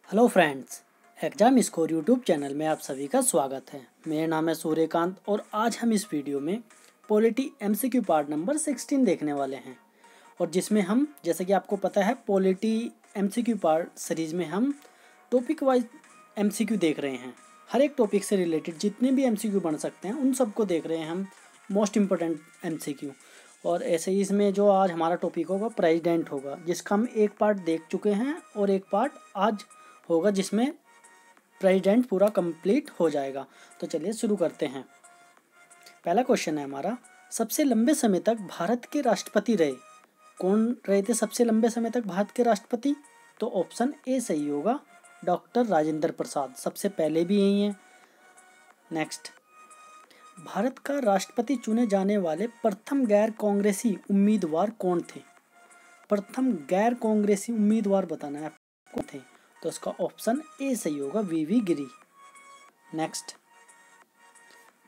Hello friends, exam score YouTube channel में आप सभी का स्वागत है। मेरा नाम है सूर्यकांत और आज हम इस वीडियो में पॉलिटी एमसीक्यू पार्ट नंबर 16 देखने वाले हैं। और जिसमें हम, जैसे कि आपको पता है, पॉलिटी एमसीक्यू पार्ट सीरीज में हम टॉपिक वाइज एमसीक्यू देख रहे हैं। हर एक टॉपिक से रिलेटेड जितने भी एमसीक्यू बन सकते हैं उन सबको देख रहे हैं हम, मोस्ट इम्पोर्टेंट एमसीक्यू। और ऐसे ही इसमें जो आज हमारा टॉपिक होगा प्रेसिडेंट होगा, जिसका हम एक पार्ट देख चुके हैं और एक पार्ट आज होगा जिसमें प्रेसिडेंट पूरा कंप्लीट हो जाएगा। तो चलिए शुरू करते हैं। पहला क्वेश्चन है हमारा, सबसे लंबे समय तक भारत के राष्ट्रपति रहे कौन रहे थे? सबसे लंबे समय तक भारत के राष्ट्रपति, तो ऑप्शन ए सही होगा, डॉक्टर राजेंद्र प्रसाद सबसे पहले भी यही हैं। नेक्स्ट, भारत का राष्ट्रपति चुने जाने वाले प्रथम गैर कांग्रेसी उम्मीदवार कौन थे? प्रथम गैर कांग्रेसी उम्मीदवार बताना है कौन थे, तो इसका ऑप्शन ए सही होगा, वीवी गिरी। नेक्स्ट,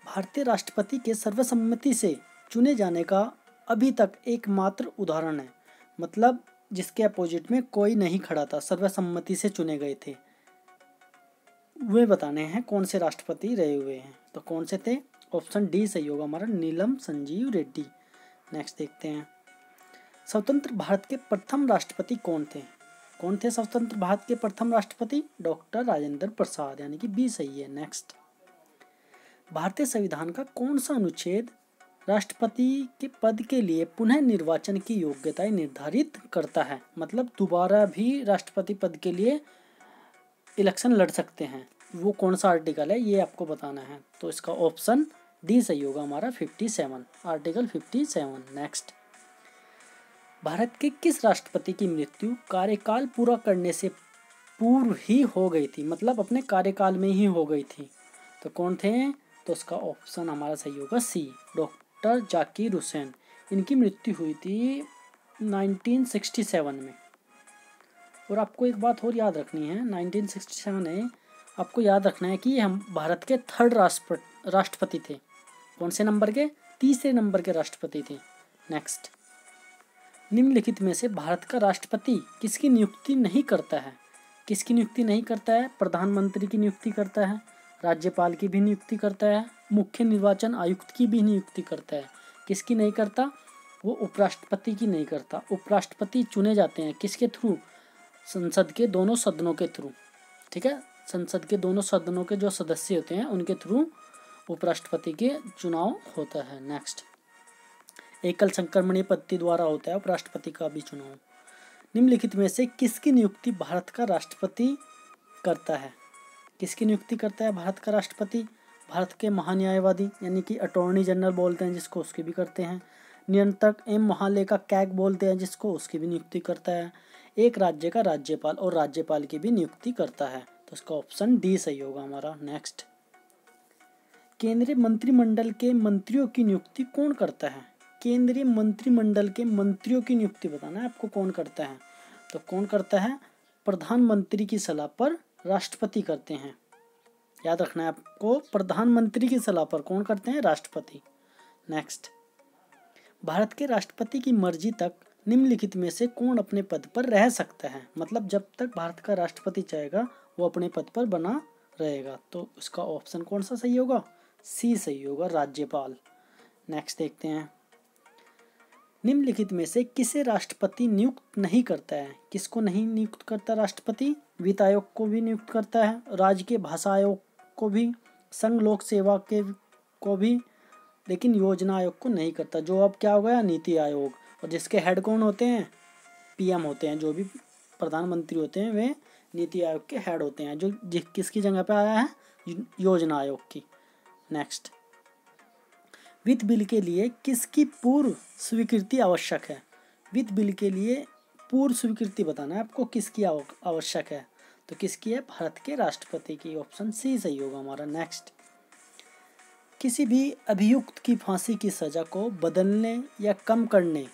भारतीय राष्ट्रपति के सर्वसम्मति से चुने जाने का अभी तक एकमात्र उदाहरण है, मतलब जिसके अपोजिट में कोई नहीं खड़ा था, सर्वसम्मति से चुने गए थे, वे बताने हैं कौन से राष्ट्रपति रहे हुए हैं। तो कौन से थे? ऑप्शन डी सही होगा हमारा, नीलम संजीव रेड्डी। नेक्स्ट देखते हैं, स्वतंत्र भारत के प्रथम राष्ट्रपति कौन थे? कौन थे स्वतंत्र भारत के प्रथम राष्ट्रपति? डॉक्टर राजेंद्र प्रसाद, यानी कि बी सही है। नेक्स्ट, भारतीय संविधान का कौन सा अनुच्छेद राष्ट्रपति के पद के लिए पुनः निर्वाचन की योग्यताएं निर्धारित करता है, मतलब दोबारा भी राष्ट्रपति पद के लिए इलेक्शन लड़ सकते हैं, वो कौन सा आर्टिकल है ये आपको बताना है। तो इसका ऑप्शन डी सही होगा हमारा, 57, आर्टिकल 57। नेक्स्ट, भारत के किस राष्ट्रपति की मृत्यु कार्यकाल पूरा करने से पूर्व ही हो गई थी, मतलब अपने कार्यकाल में ही हो गई थी? तो कौन थे? तो उसका ऑप्शन हमारा सही होगा सी, डॉक्टर जाकिर हुसैन। इनकी मृत्यु हुई थी 1967 में। और आपको एक बात और याद रखनी है, 1967 है, आपको याद रखना है कि हम भारत के थर्ड राष्ट्रपति थे। कौन से नंबर के? तीसरे नंबर के राष्ट्रपति थे। नेक्स्ट, निम्नलिखित में से भारत का राष्ट्रपति किसकी नियुक्ति नहीं करता है? किसकी नियुक्ति नहीं करता है? प्रधानमंत्री की नियुक्ति करता है, राज्यपाल की भी नियुक्ति करता है, मुख्य निर्वाचन आयुक्त की भी नियुक्ति करता है। किसकी नहीं करता? वो उपराष्ट्रपति की नहीं करता। उपराष्ट्रपति चुने जाते हैं किसके थ्रू? संसद के दोनों सदनों के थ्रू, ठीक है, संसद के दोनों सदनों के जो सदस्य होते हैं उनके थ्रू उपराष्ट्रपति के चुनाव होता है। नेक्स्ट, एकल संक्रमणीय पद्धति द्वारा होता है उपराष्ट्रपति का भी चुनाव। निम्नलिखित में से किसकी नियुक्ति भारत का राष्ट्रपति करता है? किसकी नियुक्ति करता है भारत का राष्ट्रपति? भारत के महान्यायवादी, यानी कि अटॉर्नी जनरल बोलते हैं जिसको, उसकी भी करते हैं। नियंत्रक एवं महालेखा कैग बोलते हैं जिसको, उसकी भी नियुक्ति करता है। एक राज्य का राज्यपाल और राज्यपाल की भी नियुक्ति करता है। तो इसका ऑप्शन डी सही होगा हमारा। नेक्स्ट, केंद्रीय मंत्रिमंडल के मंत्रियों की नियुक्ति कौन करता है? केंद्रीय मंत्रिमंडल के मंत्रियों की नियुक्ति बताना है आपको कौन करता है। तो कौन करता है? प्रधानमंत्री की सलाह पर राष्ट्रपति करते हैं। याद रखना है आपको, प्रधानमंत्री की सलाह पर कौन करते हैं? राष्ट्रपति। नेक्स्ट, भारत के राष्ट्रपति की मर्जी तक निम्नलिखित में से कौन अपने पद पर रह सकता है, मतलब जब तक भारत का राष्ट्रपति चाहेगा वो अपने पद पर बना रहेगा। तो इसका ऑप्शन कौन सा सही होगा? सी सही होगा, राज्यपाल। नेक्स्ट देखते हैं, निम्नलिखित में से किसे राष्ट्रपति नियुक्त नहीं करता है? किसको नहीं नियुक्त करता राष्ट्रपति? वित्त आयोग को भी नियुक्त करता है, राज्य के भाषा आयोग को भी, संघ लोक सेवा के को भी, लेकिन योजना आयोग को नहीं करता, जो अब क्या हो गया, नीति आयोग। और जिसके हेड कौन होते हैं? पीएम होते हैं। जो भी प्रधानमंत्री होते हैं वे नीति आयोग के हेड होते हैं, जो किसकी जगह पे आया है? योजना आयोग की। नेक्स्ट, वित्त बिल के लिए किसकी पूर्व स्वीकृति आवश्यक है? वित्त बिल के लिए पूर्व स्वीकृति बताना है आपको, किसकी आवश्यक है? तो किसकी है? भारत के राष्ट्रपति की। ऑप्शन सी सही होगा हमारा। नेक्स्ट, किसी भी अभियुक्त की फांसी की सजा को बदलने या कम करने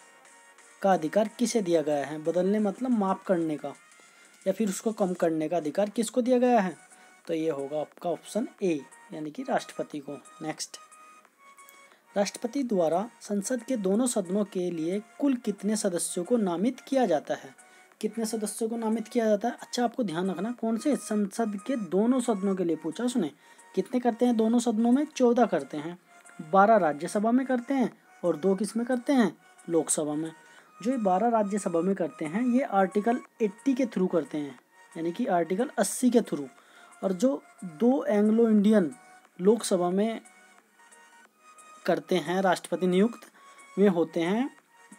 का अधिकार किसे दिया गया है? बदलने मतलब माफ करने का, या फिर उसको कम करने का अधिकार किसको दिया गया है? तो ये होगा आपका ऑप्शन ए, यानी कि राष्ट्रपति को। नेक्स्ट, राष्ट्रपति द्वारा संसद के दोनों सदनों के लिए कुल कितने सदस्यों को नामित किया जाता है? कितने सदस्यों को नामित किया जाता है? अच्छा, आपको ध्यान रखना कौन से संसद के दोनों सदनों के लिए पूछा उसने। कितने करते हैं दोनों सदनों में? 14 करते हैं। 12 राज्यसभा में करते हैं और 2 किस में करते हैं? लोकसभा में। जो ये 12 राज्यसभा में करते हैं ये आर्टिकल 80 के थ्रू करते हैं, यानी कि आर्टिकल 80 के थ्रू। और जो 2 एंग्लो इंडियन लोकसभा में करते हैं राष्ट्रपति नियुक्त, वे होते हैं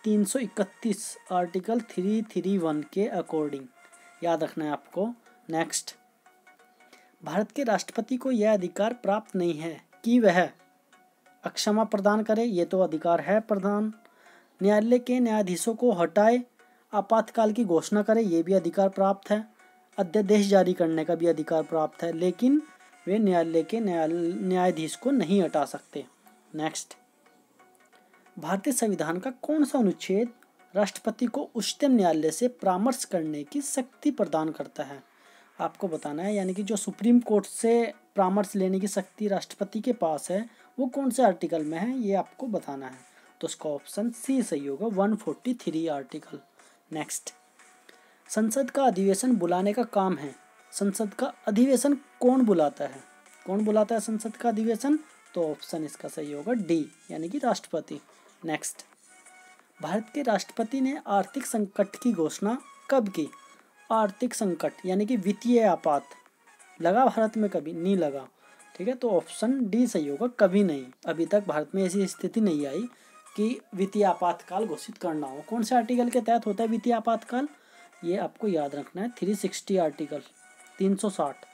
331 आर्टिकल 331 के अकॉर्डिंग। याद रखना है आपको। नेक्स्ट, भारत के राष्ट्रपति को यह अधिकार प्राप्त नहीं है कि वह अक्षमा प्रदान करे, ये तो अधिकार है प्रदान। न्यायालय के न्यायाधीशों को हटाए, आपातकाल की घोषणा करे, ये भी अधिकार प्राप्त है। अध्यादेश जारी करने का भी अधिकार प्राप्त है, लेकिन वे न्यायालय के न्यायाधीश को नहीं हटा सकते। नेक्स्ट, भारतीय संविधान का कौन सा अनुच्छेद राष्ट्रपति को उच्चतम न्यायालय से परामर्श करने की शक्ति प्रदान करता है? आपको बताना है, यानी कि जो सुप्रीम कोर्ट से परामर्श लेने की शक्ति राष्ट्रपति के पास है वो कौन से आर्टिकल में है, ये आपको बताना है। तो उसका ऑप्शन सी सही होगा, 143 आर्टिकल। नेक्स्ट, संसद का अधिवेशन बुलाने का काम है। संसद का अधिवेशन कौन बुलाता है? कौन बुलाता है संसद का अधिवेशन? तो ऑप्शन इसका सही होगा डी, यानी कि राष्ट्रपति। नेक्स्ट, भारत के राष्ट्रपति ने आर्थिक संकट की घोषणा कब की? आर्थिक संकट यानी कि वित्तीय आपात लगा भारत में? कभी नहीं लगा। ठीक है, तो ऑप्शन डी सही होगा, कभी नहीं। अभी तक भारत में ऐसी स्थिति नहीं आई कि वित्तीय आपातकाल घोषित करना हो। कौन से आर्टिकल के तहत होता है वित्तीय आपातकाल? ये आपको याद रखना है, 360 आर्टिकल, 360।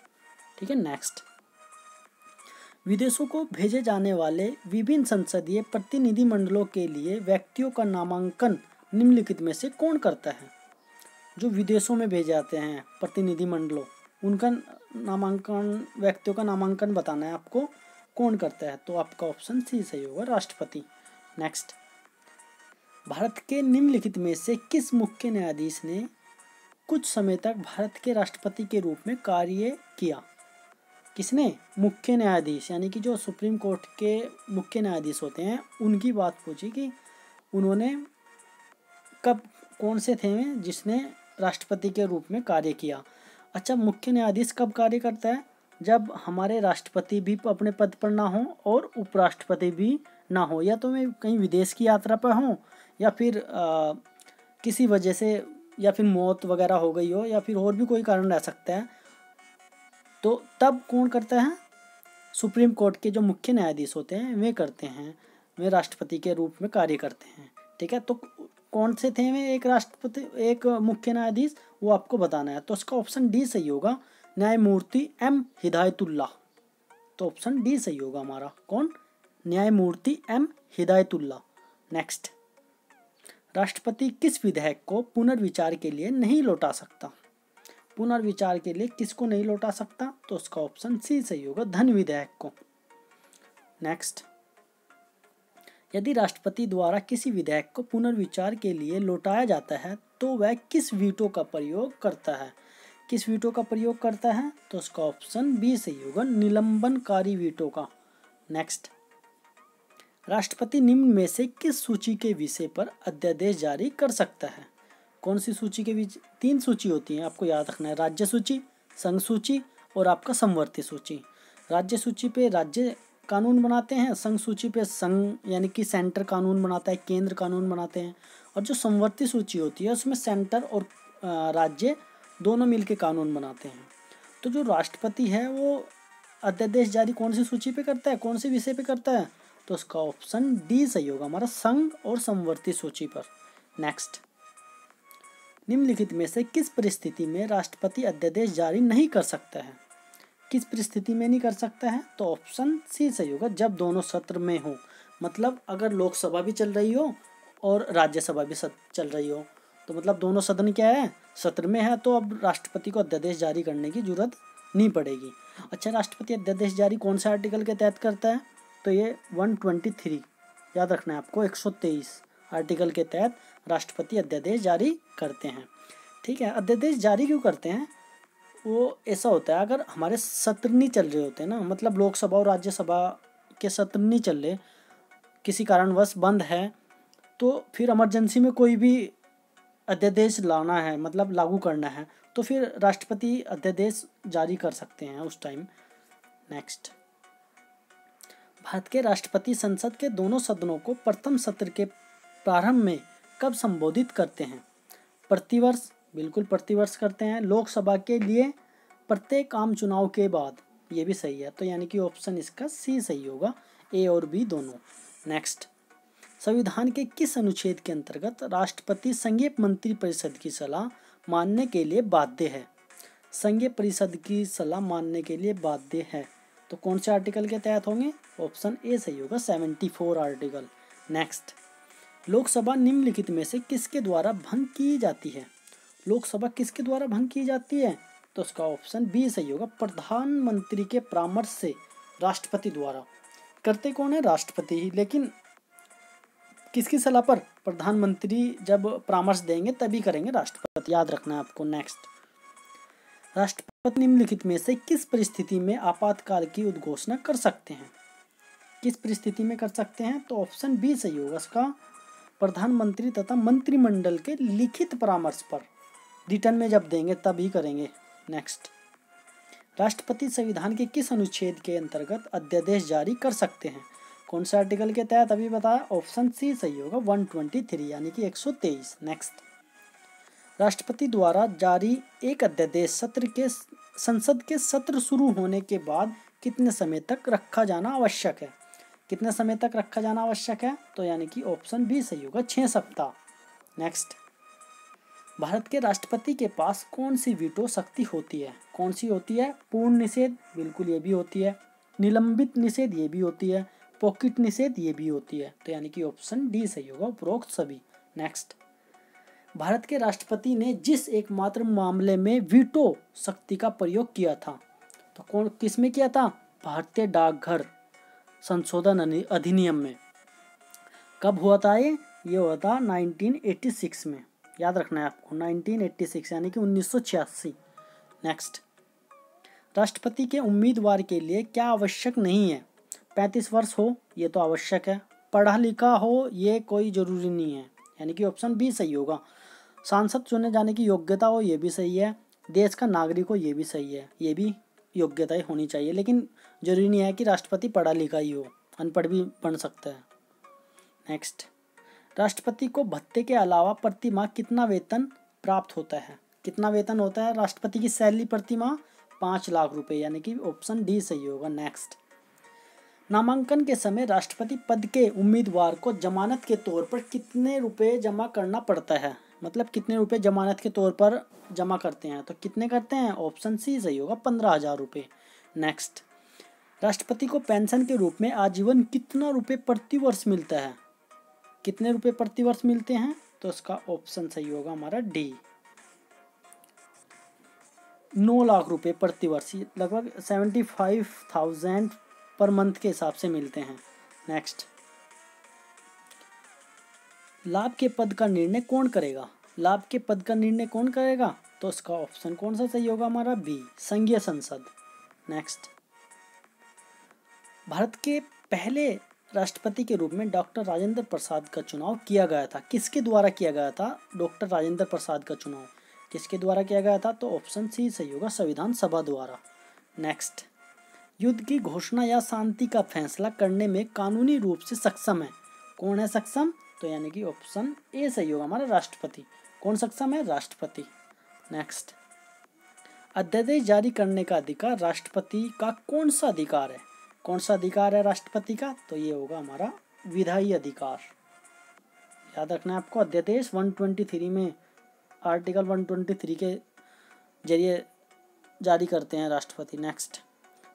ठीक है। नेक्स्ट, विदेशों को भेजे जाने वाले विभिन्न संसदीय प्रतिनिधिमंडलों के लिए व्यक्तियों का नामांकन निम्नलिखित में से कौन करता है? जो विदेशों में भेजे जाते हैं प्रतिनिधिमंडलों, उनका नामांकन, व्यक्तियों का नामांकन बताना है आपको, कौन करता है? तो आपका ऑप्शन सी सही होगा, राष्ट्रपति। नेक्स्ट, भारत के निम्नलिखित में से किस मुख्य न्यायाधीश ने कुछ समय तक भारत के राष्ट्रपति के रूप में कार्य किया? किसने? मुख्य न्यायाधीश, यानी कि जो सुप्रीम कोर्ट के मुख्य न्यायाधीश होते हैं उनकी बात पूछी कि उन्होंने कब, कौन से थे जिसने राष्ट्रपति के रूप में कार्य किया। अच्छा, मुख्य न्यायाधीश कब कार्य करता है? जब हमारे राष्ट्रपति भी अपने पद पर ना हो और उपराष्ट्रपति भी ना हो, या तो मैं कहीं विदेश की यात्रा पर हूँ, या फिर किसी वजह से, या फिर मौत वगैरह हो गई हो, या फिर और भी कोई कारण रह सकता है, तो तब कौन करता है? सुप्रीम कोर्ट के जो मुख्य न्यायाधीश होते हैं वे करते हैं, वे राष्ट्रपति के रूप में कार्य करते हैं। ठीक है, तो कौन से थे वे एक राष्ट्रपति, एक मुख्य न्यायाधीश, वो आपको बताना है। तो उसका ऑप्शन डी सही होगा, न्यायमूर्ति एम हिदायतुल्लाह। तो ऑप्शन डी सही होगा हमारा, कौन? न्यायमूर्ति एम हिदायतुल्लाह। नेक्स्ट, राष्ट्रपति किस विधेयक को पुनर्विचार के लिए नहीं लौटा सकता? पुनर्विचार के लिए किसको नहीं लौटा सकता? तो उसका ऑप्शन सी सही होगा, धन विधेयक को। नेक्स्ट, यदि राष्ट्रपति द्वारा किसी विधेयक को पुनर्विचार के लिए लौटाया जाता है तो वह किस वीटो का प्रयोग करता है? किस वीटो का प्रयोग करता है? तो उसका ऑप्शन बी सही होगा, निलंबनकारी वीटो का। नेक्स्ट, राष्ट्रपति निम्न में से किस सूची के विषय पर अध्यादेश जारी कर सकता है? कौन सी सूची के बीच? 3 सूची होती है, आपको याद रखना है, राज्य सूची, संघ सूची और आपका समवर्ती सूची। राज्य सूची पे राज्य कानून बनाते हैं, संघ सूची पे संघ यानी कि सेंटर कानून बनाता है, केंद्र कानून बनाते हैं, और जो समवर्ती सूची होती है उसमें सेंटर और राज्य दोनों मिलके कानून बनाते हैं। तो जो राष्ट्रपति है वो अध्यादेश जारी कौन सी सूची पे करता है, कौन से विषय पे करता है? तो उसका ऑप्शन डी सही होगा हमारा, संघ और समवर्ती सूची पर। नेक्स्ट, निम्नलिखित में से किस परिस्थिति में राष्ट्रपति अध्यादेश जारी नहीं कर सकता है? किस परिस्थिति में नहीं कर सकता है? तो ऑप्शन सी सही होगा, जब दोनों सत्र में हो। मतलब अगर लोकसभा भी चल रही हो और राज्यसभा भी चल रही हो, तो मतलब दोनों सदन क्या है, सत्र में है, तो अब राष्ट्रपति को अध्यादेश जारी करने की जरूरत नहीं पड़ेगी। अच्छा, राष्ट्रपति अध्यादेश जारी कौन से आर्टिकल के तहत करता है? तो ये 123, याद रखना है आपको, 123 आर्टिकल के तहत राष्ट्रपति अध्यादेश जारी करते हैं। ठीक है, अध्यादेश जारी क्यों करते हैं? वो ऐसा होता है, अगर हमारे सत्र नहीं चल रहे होते ना, मतलब लोकसभा और राज्यसभा के सत्र नहीं चल रहे, किसी कारणवश बंद है, तो फिर इमरजेंसी में कोई भी अध्यादेश लाना है, मतलब लागू करना है, तो फिर राष्ट्रपति अध्यादेश जारी कर सकते हैं उस टाइम। नेक्स्ट, भारत के राष्ट्रपति संसद के दोनों सदनों को प्रथम सत्र के प्रारंभ में कब संबोधित करते हैं? प्रतिवर्ष, बिल्कुल प्रतिवर्ष करते हैं। लोकसभा के लिए प्रत्येक आम चुनाव के बाद, ये भी सही है, तो यानी कि ऑप्शन इसका सी सही होगा, ए और बी दोनों। नेक्स्ट, संविधान के किस अनुच्छेद के अंतर्गत राष्ट्रपति संघीय मंत्री परिषद की सलाह मानने के लिए बाध्य है? संघीय परिषद की सलाह मानने के लिए बाध्य है, तो कौन से आर्टिकल के तहत होंगे? ऑप्शन ए सही होगा, 74 आर्टिकल। नेक्स्ट, लोकसभा निम्नलिखित में से किसके द्वारा भंग की जाती है? लोकसभा किसके द्वारा भंग की जाती है? तो उसका ऑप्शन बी सही होगा, प्रधानमंत्री के परामर्श से राष्ट्रपति द्वारा। करते कौन है? राष्ट्रपति ही, लेकिन किसकी सलाह पर? प्रधानमंत्री जब परामर्श देंगे तभी करेंगे राष्ट्रपति, याद रखना है आपको। नेक्स्ट, राष्ट्रपति निम्नलिखित में से किस परिस्थिति में आपातकाल की उद्घोषणा कर सकते हैं? किस परिस्थिति में कर सकते हैं? तो ऑप्शन बी सही होगा इसका, प्रधानमंत्री तथा मंत्रिमंडल के लिखित परामर्श पर, रिटर्न में जब देंगे तभी करेंगे। नेक्स्ट, राष्ट्रपति संविधान के किस अनुच्छेद के अंतर्गत अध्यादेश जारी कर सकते हैं? कौन से आर्टिकल के तहत? अभी बताया, ऑप्शन सी सही होगा, 123 यानी कि 123। नेक्स्ट, राष्ट्रपति द्वारा जारी एक अध्यादेश संसद के सत्र शुरू होने के बाद कितने समय तक रखा जाना आवश्यक है? कितने समय तक रखा जाना आवश्यक है? तो यानी कि ऑप्शन बी सही होगा, 6 सप्ताह। नेक्स्ट, भारत के राष्ट्रपति के पास कौन सी वीटो शक्ति होती है? कौन सी होती है? पूर्ण निषेध, बिल्कुल ये भी होती है। निलंबित निषेध, ये भी होती है। पॉकेट निषेध, ये भी होती है, तो यानी कि ऑप्शन डी सही होगा, उपरोक्त सभी। नेक्स्ट, भारत के राष्ट्रपति ने जिस एकमात्र मामले में वीटो शक्ति का प्रयोग किया था, तो कौन, किस में किया था? भारतीय डाकघर संशोधन अधिनियम में। कब हुआ था ये हुआ था 1986 में, याद रखना है आपको, 1986 यानी कि 1986। नेक्स्ट, राष्ट्रपति के उम्मीदवार के लिए क्या आवश्यक नहीं है? 35 वर्ष हो, ये तो आवश्यक है। पढ़ा लिखा हो, ये कोई जरूरी नहीं है, यानी कि ऑप्शन बी सही होगा। सांसद चुने जाने की योग्यता हो, ये भी सही है। देश का नागरिक हो, ये भी सही है, ये भी योग्यताएं होनी चाहिए, लेकिन जरूरी नहीं है कि राष्ट्रपति पढ़ा लिखा ही हो, अनपढ़ भी बन सकता है। नेक्स्ट, राष्ट्रपति को भत्ते के अलावा प्रति माह कितना वेतन प्राप्त होता है? कितना वेतन होता है राष्ट्रपति की सैलरी प्रति माह? 5 लाख रुपए, यानी कि ऑप्शन डी सही होगा। नेक्स्ट, नामांकन के समय राष्ट्रपति पद के उम्मीदवार को जमानत के तौर पर कितने रुपए जमा करना पड़ता है? मतलब कितने रुपए जमानत के तौर पर जमा करते हैं, तो कितने करते हैं? ऑप्शन सी सही होगा, 15,000 रुपये। नेक्स्ट, राष्ट्रपति को पेंशन के रूप में आजीवन कितना रुपए प्रति वर्ष मिलता है? कितने रुपए प्रति वर्ष मिलते हैं? तो इसका ऑप्शन सही होगा हमारा डी, 9 लाख रुपए प्रति वर्ष, लगभग 75,000 पर मंथ के हिसाब से मिलते हैं। नेक्स्ट, लाभ के पद का निर्णय कौन करेगा? लाभ के पद का निर्णय कौन करेगा? तो इसका ऑप्शन कौन सा सही होगा हमारा? बी, संघीय संसद। नेक्स्ट, भारत के पहले राष्ट्रपति के रूप में डॉक्टर राजेंद्र प्रसाद का चुनाव किया गया था। किसके द्वारा किया गया था? डॉक्टर राजेंद्र प्रसाद का चुनाव किसके द्वारा किया गया था? तो ऑप्शन सी सही होगा, संविधान सभा द्वारा। नेक्स्ट, युद्ध की घोषणा या शांति का फैसला करने में कानूनी रूप से सक्षम है। कौन है सक्षम? तो यानी कि ऑप्शन ए सही होगा हमारा, राष्ट्रपति। कौन सक्षम है? राष्ट्रपति। नेक्स्ट, अध्यादेश जारी करने का अधिकार राष्ट्रपति का कौन सा अधिकार है? कौन सा अधिकार है राष्ट्रपति का? तो ये होगा हमारा विधायी अधिकार। याद रखना है आपको, अध्यादेश 123 में, आर्टिकल 123 के जरिए जारी करते हैं राष्ट्रपति। नेक्स्ट,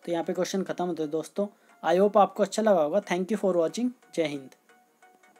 तो यहाँ पे क्वेश्चन खत्म होते हैं दोस्तों। आई होप आपको अच्छा लगा होगा। Thank you for watching. जय हिंद।